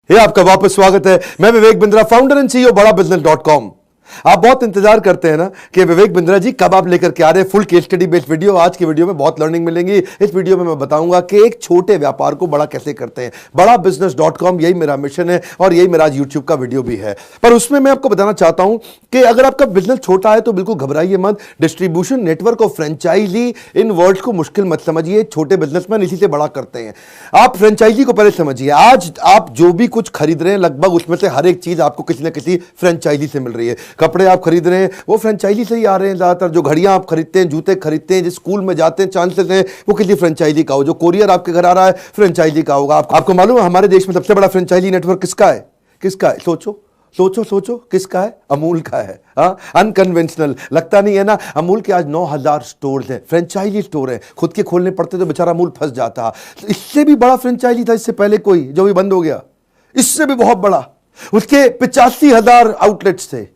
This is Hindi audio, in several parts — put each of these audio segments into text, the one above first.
ये आपका वापस स्वागत है। मैं Vivek Bindra, founder and CEO बड़ा बिजनेस.com। आप बहुत इंतजार करते हैं ना कि विवेक बिंद्रा जी कब आप लेकर के आ रहे हैं full case study based video. आज की वीडियो में बहुत लर्निंग मिलेंगी। इस वीडियो में मैं बताऊंगा कि एक छोटे व्यापार को बड़ा कैसे करते हैं। बड़ा बिजनेस.com, यही मेरा मिशन है और यही मेरा आज यूट्यूब का वीडियो भी है। पर उसमें मैं आपको बताना चाहता हूं कि अगर आपका बिजनेस छोटा है तो बिल्कुल घबराइए मत। डिस्ट्रीब्यूशन नेटवर्क और फ्रेंचाइजी, इन वर्ड्स को मुश्किल मत समझिए। छोटे बिजनेसमैन इसी से बड़ा करते हैं। आप फ्रेंचाइजी को पहले समझिए। आज आप जो भी कुछ खरीद रहे हैं लगभग उसमें से हर एक चीज आपको किसी ना किसी फ्रेंचाइजी से मिल रही है। कपड़े आप खरीद रहे हैं वो फ्रेंचाइजी से ही आ रहे हैं ज्यादातर। जो घड़ियां आप खरीदते हैं, जूते खरीदते हैं, जिस स्कूल में जाते हैं, चांसेस हैं वो किसी फ्रेंचाइजी का हो। जो कोरियर आपके घर आ रहा है फ्रेंचाइजी का होगा। आपको मालूम है हमारे देश में सबसे बड़ा फ्रेंचाइजी नेटवर्क किसका है? किसका है? सोचो सोचो सोचो, किसका है? अमूल का है। हाँ, अनकन्वेंशनल लगता नहीं है ना। अमूल के आज 9,000 स्टोर्स हैं, फ्रेंचाइजी स्टोर हैं। खुद के खोलने पड़ते तो बेचारा अमूल फंस जाता। इससे भी बड़ा फ्रेंचाइजी था इससे पहले कोई, जो भी बंद हो गया। इससे भी बहुत बड़ा, उसके 85,000 आउटलेट्स थे।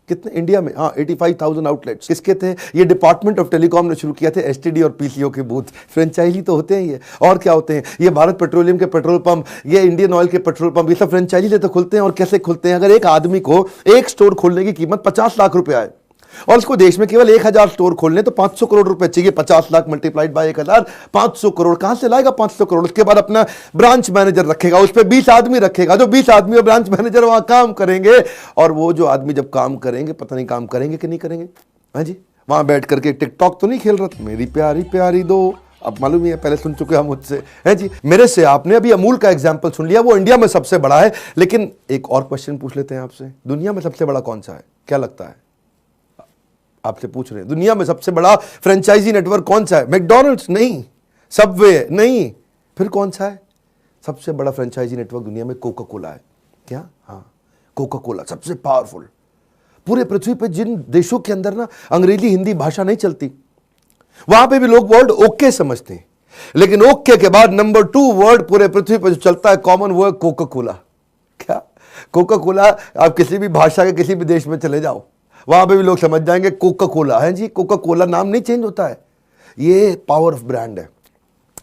कितने इंडिया में? हाँ, 85,000 आउटलेट्स। किसके थे? ये डिपार्टमेंट ऑफ टेलीकॉम ने शुरू किया थे। एसटीडी और पीसीओ के बूथ फ्रेंचाइजी तो होते हैं ये। और क्या होते हैं? ये भारत पेट्रोलियम के पेट्रोल पंप, ये इंडियन ऑयल के पेट्रोल पंप, ये सब फ्रेंचाइजी से तो खुलते हैं। और कैसे खुलते हैं? अगर एक आदमी को एक स्टोर खोलने की कीमत 50 लाख रुपए आए और उसको देश में केवल 1,000 स्टोर खोलने तो 500 करोड़ रुपए चाहिए। 50 लाख मल्टीप्लाइड बाय 1,000, 500 करोड़। कहां से लाएगा 500 करोड़? उसके बाद अपना ब्रांच मैनेजर रखेगा, उस पर 20 आदमी रखेगा। जो 20 आदमी और ब्रांच मैनेजर वहां काम करेंगे। और वो जो आदमी जब काम करेंगे, पता नहीं काम करेंगे कि नहीं करेंगे। हाँ जी, वहां बैठ करके टिकटॉक तो नहीं खेल रहा था, मेरी प्यारी प्यारी दो। अब मालूम है, पहले सुन चुके हम मुझसे, है जी। मेरे से आपने अभी अमूल का एग्जांपल सुन लिया, वो इंडिया में सबसे बड़ा है। लेकिन एक और क्वेश्चन पूछ लेते हैं आपसे, दुनिया में सबसे बड़ा कौन सा है? क्या लगता है? आपसे पूछ रहे हैं दुनिया में सबसे बड़ा फ्रेंचाइजी नेटवर्क कौन सा है? मैकडॉनल्ड्स नहीं, सबवे नहीं, फिर कौन सा है? सबसे बड़ा फ्रेंचाइजी नेटवर्क दुनिया में कोका कोला है। क्या? हाँ, कोका कोला सबसे पावरफुल। पूरे पृथ्वी पे जिन देशों के अंदर ना अंग्रेजी हिंदी भाषा नहीं चलती, वहां पे भी लोग वर्ड ओके समझते हैं। लेकिन ओके के बाद नंबर 2 वर्ड पूरे पृथ्वी पर जो चलता है कॉमन, वो है कोका कोला। क्या? Coca Cola. आप किसी भी भाषा के किसी भी देश में चले जाओ, वहां पे भी लोग समझ जाएंगे कोका कोला है जी। कोका कोला नाम नहीं चेंज होता है। ये पावर ऑफ ब्रांड है।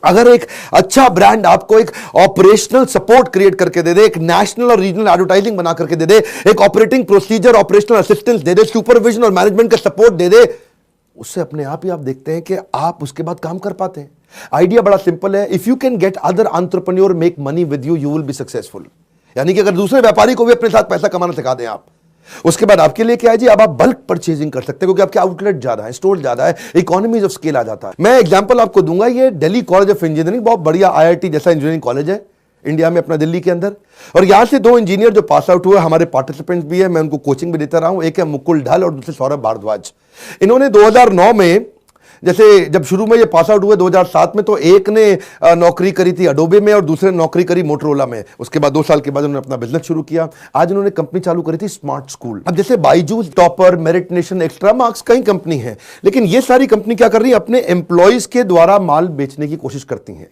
अगर एक अच्छा ब्रांड आपको एक ऑपरेशनल सपोर्ट क्रिएट करके दे दे, एक नेशनल और रीजनल एडवर्टाइजिंग बना करके दे दे, एक ऑपरेटिंग प्रोसीजर, ऑपरेशनल असिस्टेंस दे दे, सुपरविजन और मैनेजमेंट का सपोर्ट दे दे, उससे अपने आप ही आप देखते हैं कि आप उसके बाद काम कर पाते हैं। आइडिया बड़ा सिंपल है। If you can get other entrepreneur make money with you, you will be successful. यानी कि अगर दूसरे व्यापारी को भी अपने साथ पैसा कमाना सिखा दें आप, उसके बाद आपके लिए क्या है जी? अब आप बल्क परचेजिंग कर सकते हैं क्योंकि आपके आउटलेट ज्यादा है, स्टोर ज्यादा है, इकोनॉमीज ऑफ स्केल आ जाता है। मैं एग्जांपल आपको दूंगा। ये दिल्ली कॉलेज ऑफ इंजीनियरिंग, बहुत बढ़िया आईआईटी जैसा इंजीनियरिंग कॉलेज है इंडिया में, अपना दिल्ली के अंदर। और यहां से 2 इंजीनियर जो पास आउट हुए, हमारे पार्टिसिपेंट्स भी है, मैं उनको कोचिंग भी देता रहा हूं। एक है मुकुल ढाल और दूसरे सौरभ भारद्वाज। इन्होंने 2009 में, जैसे जब शुरू में ये पास आउट हुए 2007 में, तो एक ने नौकरी करी थी अडोबे में और दूसरे ने नौकरी करी मोटरोला में। उसके बाद 2 साल के बाद उन्होंने अपना बिजनेस शुरू किया। आज उन्होंने कंपनी चालू करी थी स्मार्ट स्कूल। अब जैसे Byju's, topper, merit nation, extra marks, कई कंपनी है। लेकिन ये सारी कंपनी क्या कर रही है? अपने एम्प्लॉयज के द्वारा माल बेचने की कोशिश करती है।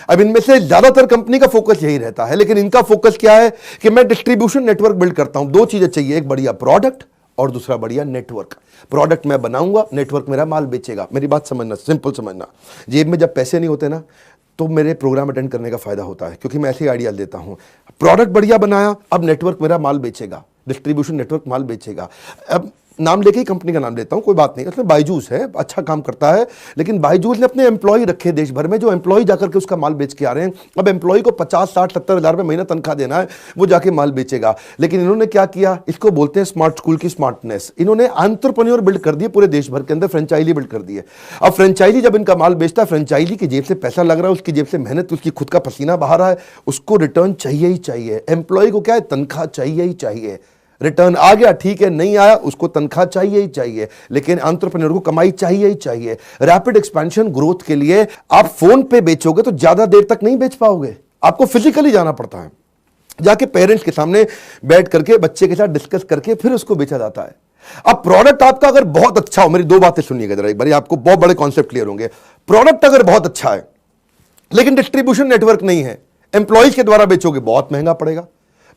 अब इनमें से ज्यादातर कंपनी का फोकस यही रहता है, लेकिन इनका फोकस क्या है कि मैं डिस्ट्रीब्यूशन नेटवर्क बिल्ड करता हूं। 2 चीजें चाहिए, एक बढ़िया प्रोडक्ट और दूसरा बढ़िया नेटवर्क। प्रोडक्ट मैं बनाऊंगा, नेटवर्क मेरा माल बेचेगा। मेरी बात समझना, सिंपल समझना। जेब में जब पैसे नहीं होते ना, तो मेरे प्रोग्राम अटेंड करने का फायदा होता है, क्योंकि मैं ऐसे आइडिया देता हूं। प्रोडक्ट बढ़िया बनाया, अब नेटवर्क मेरा माल बेचेगा, डिस्ट्रीब्यूशन नेटवर्क माल बेचेगा। अब नाम लेके ही कंपनी का नाम लेता हूं, कोई बात नहीं। उसमें बायजूस है, अच्छा काम करता है, लेकिन बायजूस ने अपने एम्प्लॉय रखे देश भर में, जो एम्प्लॉय जाकर के उसका माल बेच के आ रहे हैं। अब एम्प्लॉय को 50, 60, 70 हज़ार रुपये महीना तनख्वाह देना है, वो जाके माल बेचेगा। लेकिन इन्होंने क्या किया? इसको बोलते हैं स्मार्ट स्कूल की स्मार्टनेस। इन्होंने एंटरप्रेन्योर बिल्ड कर दिए पूरे देश भर के अंदर, फ्रेंचाइजी बिल्ड कर दिए। अब फ्रेंचाइजी जब इनका माल बेचता है, फ्रेंचाइजी की जेब से पैसा लग रहा है, उसकी जेब से मेहनत, उसकी खुद का पसीना बहा रहा है, उसको रिटर्न चाहिए ही चाहिए। एम्प्लॉय को क्या है? तनख्वाह चाहिए ही चाहिए। रिटर्न आ गया ठीक है, नहीं आया उसको तनख्वाह चाहिए ही चाहिए, लेकिन एंटरप्रेन्योर को कमाई चाहिए ही चाहिए। रैपिड एक्सपेंशन ग्रोथ के लिए आप फोन पे बेचोगे तो ज्यादा देर तक नहीं बेच पाओगे, आपको फिजिकली जाना पड़ता है। जाके पेरेंट्स के सामने बैठ करके बच्चे के साथ डिस्कस करके फिर उसको बेचा जाता है। अब प्रोडक्ट आपका अगर बहुत अच्छा हो, मेरी 2 बातें सुनिएगा जरा एक बार, आपको बहुत बड़े कॉन्सेप्ट क्लियर होंगे। प्रोडक्ट अगर बहुत अच्छा है लेकिन डिस्ट्रीब्यूशन नेटवर्क नहीं है, एम्प्लॉयज के द्वारा बेचोगे, बहुत महंगा पड़ेगा,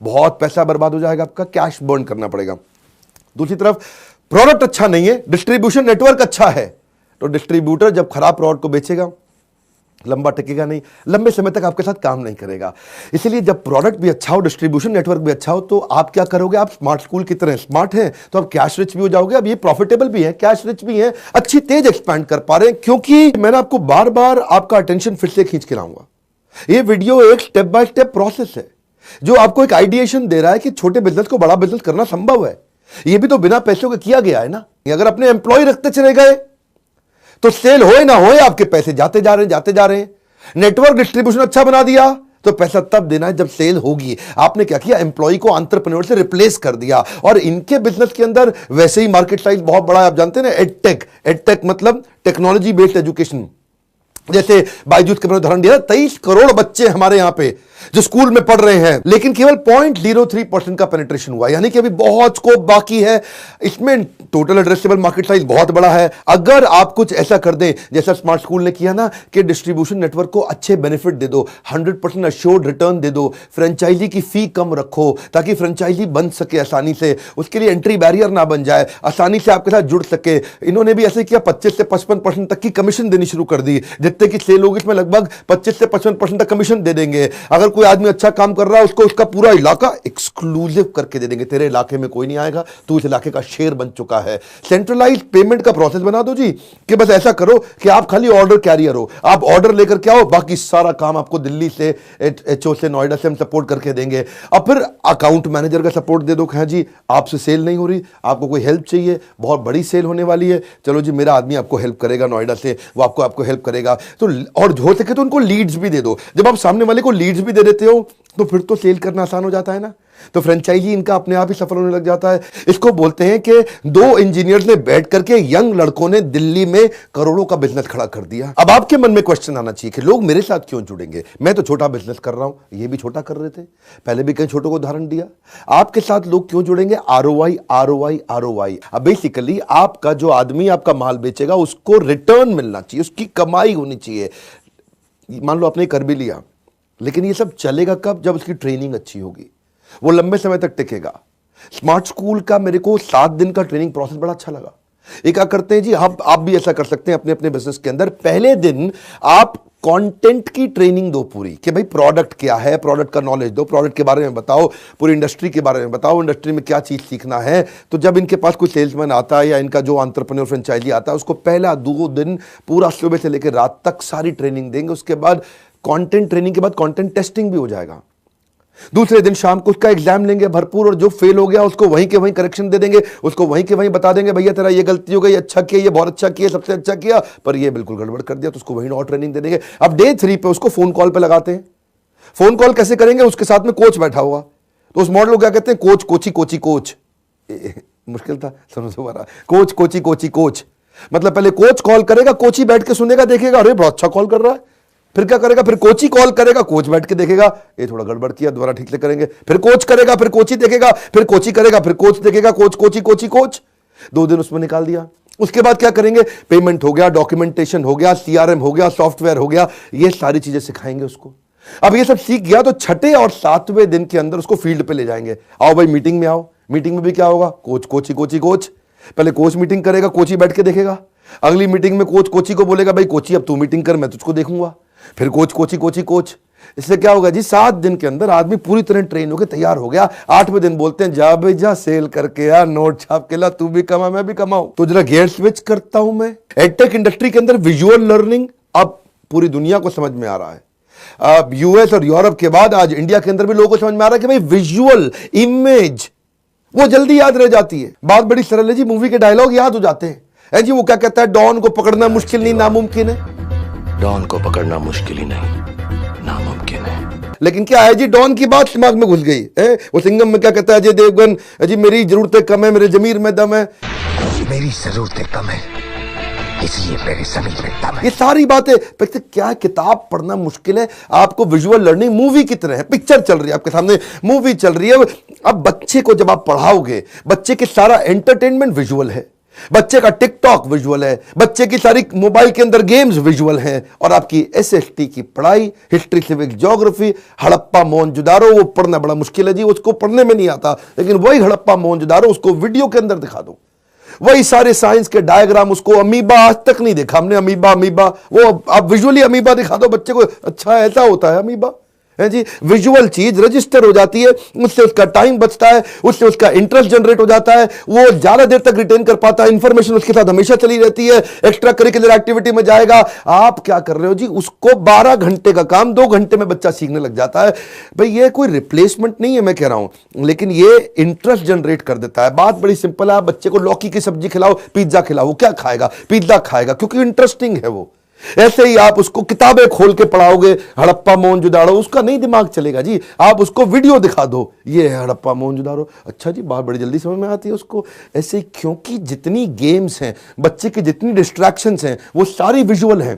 बहुत पैसा बर्बाद हो जाएगा, आपका कैश बर्न करना पड़ेगा। दूसरी तरफ प्रोडक्ट अच्छा नहीं है, डिस्ट्रीब्यूशन नेटवर्क अच्छा है, तो डिस्ट्रीब्यूटर जब खराब प्रोडक्ट को बेचेगा लंबा टिकेगा नहीं, लंबे समय तक आपके साथ काम नहीं करेगा। इसलिए जब प्रोडक्ट भी अच्छा हो, डिस्ट्रीब्यूशन नेटवर्क भी अच्छा हो, तो आप क्या करोगे, आप स्मार्ट स्कूल की तरह स्मार्ट हैं तो आप कैश रिच भी हो जाओगे। अब ये प्रॉफिटेबल भी है, कैश रिच भी है, अच्छी तेज एक्सपैंड कर पा रहे हैं, क्योंकि मैंने आपको बार बार आपका अटेंशन फिर से खींच के लाऊंगा। ये वीडियो एक स्टेप बाय स्टेप प्रोसेस है जो आपको एक आइडिएशन दे रहा है कि छोटे बिजनेस को बड़ा बिजनेस करना संभव है। ये भी तो बिना पैसों के किया गया है ना। अगर अपने एम्प्लॉय रखते चले गए तो सेल होए ना होए आपके पैसे जाते जा रहे हैं। नेटवर्क डिस्ट्रीब्यूशन अच्छा बना दिया तो पैसा तब देना है जब सेल होगी। आपने क्या किया, एम्प्लॉय को एंटरप्रेन्योर से रिप्लेस कर दिया। और इनके बिजनेस के अंदर वैसे ही मार्केट साइज बहुत बड़ा है, आप जानते हैं ना। एडटेक मतलब टेक्नोलॉजी बेस्ड एजुकेशन। जैसे बायजूस के मैंने उदाहरण दिया, 23 करोड़ बच्चे हमारे यहां पे जो स्कूल में पढ़ रहे हैं, लेकिन केवल 0.03% का पेनिट्रेशन हुआ, यानी कि अभी बहुत स्कोप बाकी है। इसमें टोटल एड्रेसेबल मार्केट साइज बहुत बड़ा है। अगर आप कुछ ऐसा कर दें जैसा स्मार्ट स्कूल ने किया ना, कि डिस्ट्रीब्यूशन नेटवर्क को अच्छे बेनिफिट दे दो, 100% अश्योर्ड रिटर्न दे दो, फ्रेंचाइजी की फी कम रखो ताकि फ्रेंचाइजी बन सके आसानी से, उसके लिए एंट्री बैरियर ना बन जाए, आसानी से आपके साथ जुड़ सके। इन्होंने भी ऐसे किया, 25 से 55% तक की कमीशन देनी शुरू कर दी। जितने की सेल होगी इसमें लगभग 25 से 55% तक कमीशन दे देंगे। अगर कोई आदमी अच्छा काम कर रहा है उसको उसका पूरा इलाका एक्सक्लूसिव करके दे देंगे, तेरे इलाके में कोई नहीं आएगा, तू इस इलाके का शेर बन चुका है। सेंट्रलाइज्ड पेमेंट का प्रोसेस बना दो जी, कि बस ऐसा करो कि आप खाली ऑर्डर कैरियर हो, आप ऑर्डर लेकर के आओ, बाकी सारा काम आपको दिल्ली से, एचओ से, नोएडा से हम सपोर्ट करके देंगे। अब फिर अकाउंट मैनेजर का सपोर्ट दे दो, हाँ जी आपसे सेल नहीं हो रही, आपको कोई हेल्प चाहिए, बहुत बड़ी सेल होने वाली है, चलो जी मेरा आदमी आपको हेल्प करेगा नोएडा से, वो आपको हेल्प करेगा। तो और हो सके तो उनको लीड्स भी दे दो। जब आप सामने वाले को लीड्स भी दे देते हो तो फिर तो सेल करना आसान हो जाता है ना। तो फ्रेंचाइजी इनका अपने आप ही सफल होने लग जाता है। इसको बोलते हैं कि 2 इंजीनियर्स ने बैठ करके यंग लड़कों ने दिल्ली में करोड़ों का बिजनेस खड़ा कर दिया। अब आपके मन में क्वेश्चन आना चाहिए कि लोग मेरे साथ क्यों जुड़ेंगे, मैं तो छोटा बिजनेस कर रहा हूं, ये भी छोटा कर रहे थे, पहले भी कई छोटों को उदाहरण दिया। आपके साथ लोग क्यों जुड़ेंगे, आरओआई आरओआई आरओआई। अब बेसिकली आपका जो आदमी आपका माल बेचेगा उसको रिटर्न मिलना चाहिए, उसकी कमाई होनी चाहिए। मान लो आपने कर भी लिया, लेकिन ये सब चलेगा कब, जब उसकी ट्रेनिंग अच्छी होगी, वो लंबे समय तक टिकेगा। स्मार्ट स्कूल का मेरे को 7 दिन का ट्रेनिंग प्रोसेस बड़ा अच्छा लगा। ये क्या करते हैं जी, आप भी ऐसा कर सकते हैं अपने अपने बिजनेस के अंदर। पहले दिन आप कंटेंट की ट्रेनिंग दो पूरी, कि भाई प्रोडक्ट क्या है, प्रोडक्ट का नॉलेज दो, प्रोडक्ट के बारे में बताओ, पूरी इंडस्ट्री के बारे में बताओ, इंडस्ट्री में क्या चीज सीखना है। तो जब इनके पास कोई सेल्समैन आता है या इनका जो एंटरप्रेन्योर फ्रेंचाइजी आता है, उसको पहला 2 दिन पूरा सुबह से लेकर रात तक सारी ट्रेनिंग देंगे। उसके बाद कंटेंट ट्रेनिंग के बाद कंटेंट टेस्टिंग भी हो जाएगा। दूसरे दिन शाम को उसका एग्जाम लेंगे भरपूर, और जो फेल हो गया उसको वहीं के वहीं करेक्शन दे देंगे, उसको वहीं के वहीं बता देंगे भैया तेरा ये गलती हो गई, अच्छा किया, ये बहुत अच्छा किया, सबसे अच्छा किया, पर ये बिल्कुल गड़बड़ कर दिया, तो उसको वहीं और ट्रेनिंग दे देंगे। अब डे 3 पे उसको फोन कॉल पे लगाते हैं। फोन कॉल कैसे करेंगे, उसके साथ में कोच बैठा हुआ, तो उस मॉडल को क्या कहते हैं, कोच कोची कोची कोच। मुश्किल था, सुनो दोबारा, कोच कोची कोची कोच। मतलब पहले कोच कॉल करेगा, कोची बैठ के सुनेगा, देखेगा अरे बहुत अच्छा कॉल कर रहा है, फिर क्या करेगा, फिर कोची कॉल करेगा, कोच बैठ के देखेगा ये थोड़ा गड़बड़ किया, दोबारा ठीक से करेंगे, फिर कोच करेगा, फिर कोची देखेगा, फिर कोची करेगा, फिर कोच देखेगा, कोच कोची कोची कोच। 2 दिन उसमें निकाल दिया। उसके बाद क्या करेंगे, पेमेंट हो गया, डॉक्यूमेंटेशन हो गया, सीआरएम हो गया, सॉफ्टवेयर हो गया, ये सारी चीजें सिखाएंगे उसको। अब ये सब सीख गया तो 6ठे और 7वें दिन के अंदर उसको फील्ड पे ले जाएंगे। आओ भाई मीटिंग में आओ। मीटिंग में भी क्या होगा, कोच कोची कोची कोच। पहले कोच मीटिंग करेगा, कोची बैठ के देखेगा। अगली मीटिंग में कोच कोची को बोलेगा भाई कोची अब तू मीटिंग कर, मैं तुझको देखूंगा। फिर कोच कोची कोची कोच। इससे क्या होगा जी, 7 दिन के अंदर आदमी पूरी तरह ट्रेन होकर तैयार हो गया। 8वें दिन बोलते हैं जा भाई जा, सेल करके आ, नोट छाप के ला, तू भी कमा मैं भी कमाऊं। तो जरा गियर स्विच करता हूं मैं। एडटेक इंडस्ट्री के अंदर विजुअल लर्निंग अब पूरी दुनिया को समझ में आ रहा है। अब यूएस और यूरोप के बाद आज इंडिया के अंदर भी लोगों को समझ में आ रहा है कि भाई विजुअल इमेज वो जल्दी याद रह जाती है। बात बड़ी सरल है जी, मूवी के डायलॉग याद हो जाते हैं। जी वो क्या कहता है, डॉन को पकड़ना मुश्किल नहीं नामुमकिन है। डॉन को पकड़ना मुश्किल ही नहीं नामुमकिन है। लेकिन क्या है जी, डॉन की बात दिमाग में घुस गई है। वो सिंघम में क्या कहता है अजय देवगन, जी मेरी जरूरतें कम है, मेरे जमीर में दम है। मेरी जरूरतें कम है इसलिए मेरे जमीर में दम है। ये सारी बातें क्या, किताब पढ़ना मुश्किल है, आपको विजुअल लर्निंग मूवी की तरह है। पिक्चर चल रही है आपके सामने, मूवी चल रही है। अब बच्चे को जब आप पढ़ाओगे, बच्चे के सारा एंटरटेनमेंट विजुअल है, बच्चे का टिकटॉक विजुअल है, बच्चे की सारी मोबाइल के अंदर गेम्स विजुअल हैं, और आपकी एसएसटी की पढ़ाई, history civics geography, Harappa Mohenjodaro, वो पढ़ना बड़ा मुश्किल है जी, उसको पढ़ने में नहीं आता, लेकिन वही हड़प्पा मोहनजोदारो उसको वीडियो के अंदर दिखा दो, वही सारे साइंस के डायग्राम, उसको अमीबा आज तक नहीं देखा हमने। अमीबा अमीबा वो आप विजुअली अमीबा दिखा दो बच्चे को, अच्छा ऐसा होता है अमीबा है जी। विजुअल चीज रजिस्टर हो जाती है, उससे उसका टाइम बचता है, उससे उसका इंटरेस्ट जनरेट हो जाता है, वो ज्यादा देर तक रिटेन कर पाता है, इंफॉर्मेशन उसके साथ हमेशा चली रहती है, एक्स्ट्रा करिकुलर एक्टिविटी में जाएगा। आप क्या कर रहे हो जी, उसको 12 घंटे का काम 2 घंटे में बच्चा सीखने लग जाता है। भाई ये कोई रिप्लेसमेंट नहीं है मैं कह रहा हूं, लेकिन ये इंटरेस्ट जनरेट कर देता है। बात बड़ी सिंपल है, आप बच्चे को लौकी की सब्जी खिलाओ, पिज्जा खिलाओ, वो क्या खाएगा? पिज्जा खाएगा, क्योंकि इंटरेस्टिंग है वो। ऐसे ही आप उसको किताबें खोल के पढ़ाओगे, हड़प्पा मोहनजोदाड़ो, उसका नहीं दिमाग चलेगा जी। आप उसको वीडियो दिखा दो, ये है हड़प्पा मोहनजोदाड़ो, अच्छा जी, बात बड़ी जल्दी समझ में आती है उसको। ऐसे ही क्योंकि जितनी गेम्स हैं, बच्चे की जितनी डिस्ट्रैक्शंस हैं, वो सारी विजुअल हैं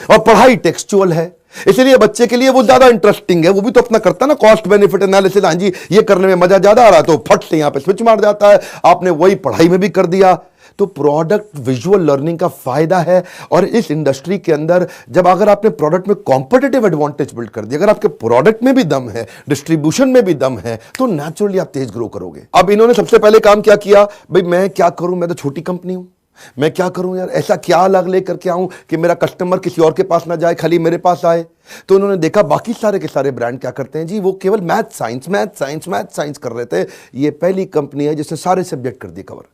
और पढ़ाई टेक्सचुअल है, इसलिए बच्चे के लिए वो ज्यादा इंटरेस्टिंग है। वो भी तो अपना करता है ना कॉस्ट बेनिफिट एनालिसिस, हाँ जी ये करने में मजा ज्यादा आ रहा है तो फट से यहां पे स्विच मार जाता है। आपने वही पढ़ाई में भी कर दिया। तो प्रोडक्ट विजुअल लर्निंग का फायदा है। और इस इंडस्ट्री के अंदर जब अगर आपने प्रोडक्ट में कॉम्पिटिटिव एडवांटेज बिल्ड कर दिया, अगर आपके प्रोडक्ट में भी दम है, डिस्ट्रीब्यूशन में भी दम है, तो नेचुरली आप तेज ग्रो करोगे। अब इन्होंने सबसे पहले काम क्या किया, भाई मैं क्या करूं, मैं तो छोटी कंपनी हूं, मैं क्या करूं यार, ऐसा क्या अलग लेकर के आऊं कि मेरा कस्टमर किसी और के पास ना जाए, खाली मेरे पास आए। तो उन्होंने देखा बाकी सारे के सारे ब्रांड क्या करते हैं जी, वो केवल मैथ साइंस कर रहे थे। ये पहली कंपनी है जिसने सारे सब्जेक्ट कर दिए कवर।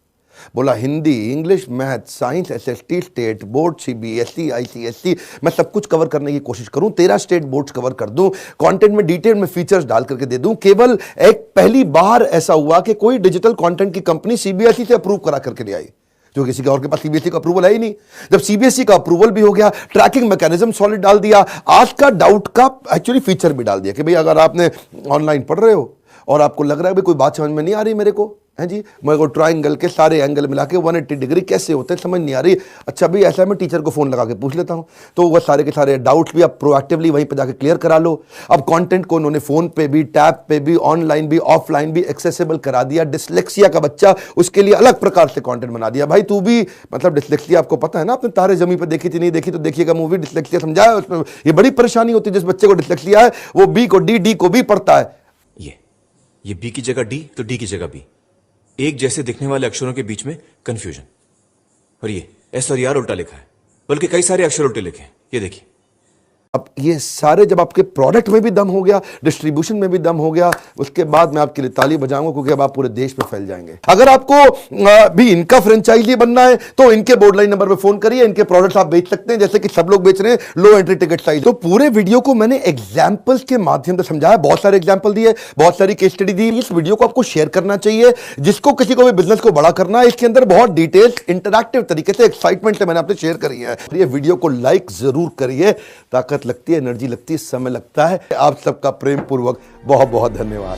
बोला Hindi, English, math, science, SST, state board, CBSE, ICSE, मैं सब कुछ कवर करने की कोशिश करूं, 13 स्टेट बोर्ड्स कवर कर दूं, कंटेंट में डिटेल में फीचर्स डाल करके दे दूं। केवल एक पहली बार ऐसा हुआ कि कोई डिजिटल कंटेंट की कंपनी सीबीएसई से अप्रूव करा करके ले आई, जो किसी का और के पास सीबीएसई का अप्रूवल है ही नहीं। जब सीबीएसई का अप्रूवल भी हो गया, ट्रैकिंग मैकेनिज्म सॉलिड डाल दिया, आज का डाउट का एक्चुअली फीचर भी डाल दिया कि भाई अगर आपने ऑनलाइन पढ़ रहे हो और आपको लग रहा है भाई कोई बात समझ में नहीं आ रही मेरे को, है जी, मेरे को ट्रायंगल के सारे एंगल मिला के 180 डिग्री कैसे होते हैं समझ नहीं आ रही, अच्छा भाई ऐसा है मैं टीचर को फोन लगा के पूछ लेता हूं। तो वह सारे के सारे डाउट्स भी आप प्रोएक्टिवली वहीं पे जाके क्लियर करा लो। अब कंटेंट को उन्होंने फोन पे भी, टैब पे भी, ऑनलाइन भी, ऑफलाइन भी एक्सेसिबल करा दिया। डिसलेक्सिया का बच्चा, उसके लिए अलग प्रकार से कंटेंट बना दिया। भाई तू भी, मतलब डिसलेक्सिया आपको पता है ना, आपने तारे जमीन पर देखी थी, नहीं देखी तो देखिएगा मूवी, डिसलेक्सिया समझाया उसमें। ये बड़ी परेशानी होती है जिस बच्चे को डिसलेक्सिया है, वो बी को डी, डी को बी पढ़ता है। ये बी की जगह डी तो डी की जगह बी, एक जैसे दिखने वाले अक्षरों के बीच में कंफ्यूजन। और ये एस और आर उल्टा लिखा है, बल्कि कई सारे अक्षर उल्टे लिखे हैं, ये देखिए। अब ये सारे जब आपके प्रोडक्ट में भी दम हो गया, डिस्ट्रीब्यूशन में भी दम हो गया, उसके बाद मैं आपके लिए ताली बजाऊंगा, क्योंकि अब आप पूरे देश में फैल जाएंगे। अगर आपको भी इनका फ्रेंचाइजी बनना है तो इनके बोर्ड लाइन नंबर पे फोन करिए, इनके प्रोडक्ट्स आप बेच सकते हैं जैसे कि सब लोग बेच रहे हैं, लो एंट्री टिकट साइज। तो पूरे वीडियो को मैंने एग्जाम्पल्स के माध्यम से समझाया, बहुत सारे एग्जाम्पल दिए, बहुत सारी केस स्टडी दी। इस वीडियो को आपको शेयर करना चाहिए, जिसको किसी को भी बिजनेस को बड़ा करना है। इसके अंदर बहुत डिटेल्स, इंटरैक्टिव तरीके से, एक्साइटमेंट से मैंने आपसे शेयर करी है। ये वीडियो को लाइक जरूर करिए, ताकत लगती है, एनर्जी लगती है, समय लगता है। आप सबका प्रेम पूर्वक बहुत बहुत धन्यवाद।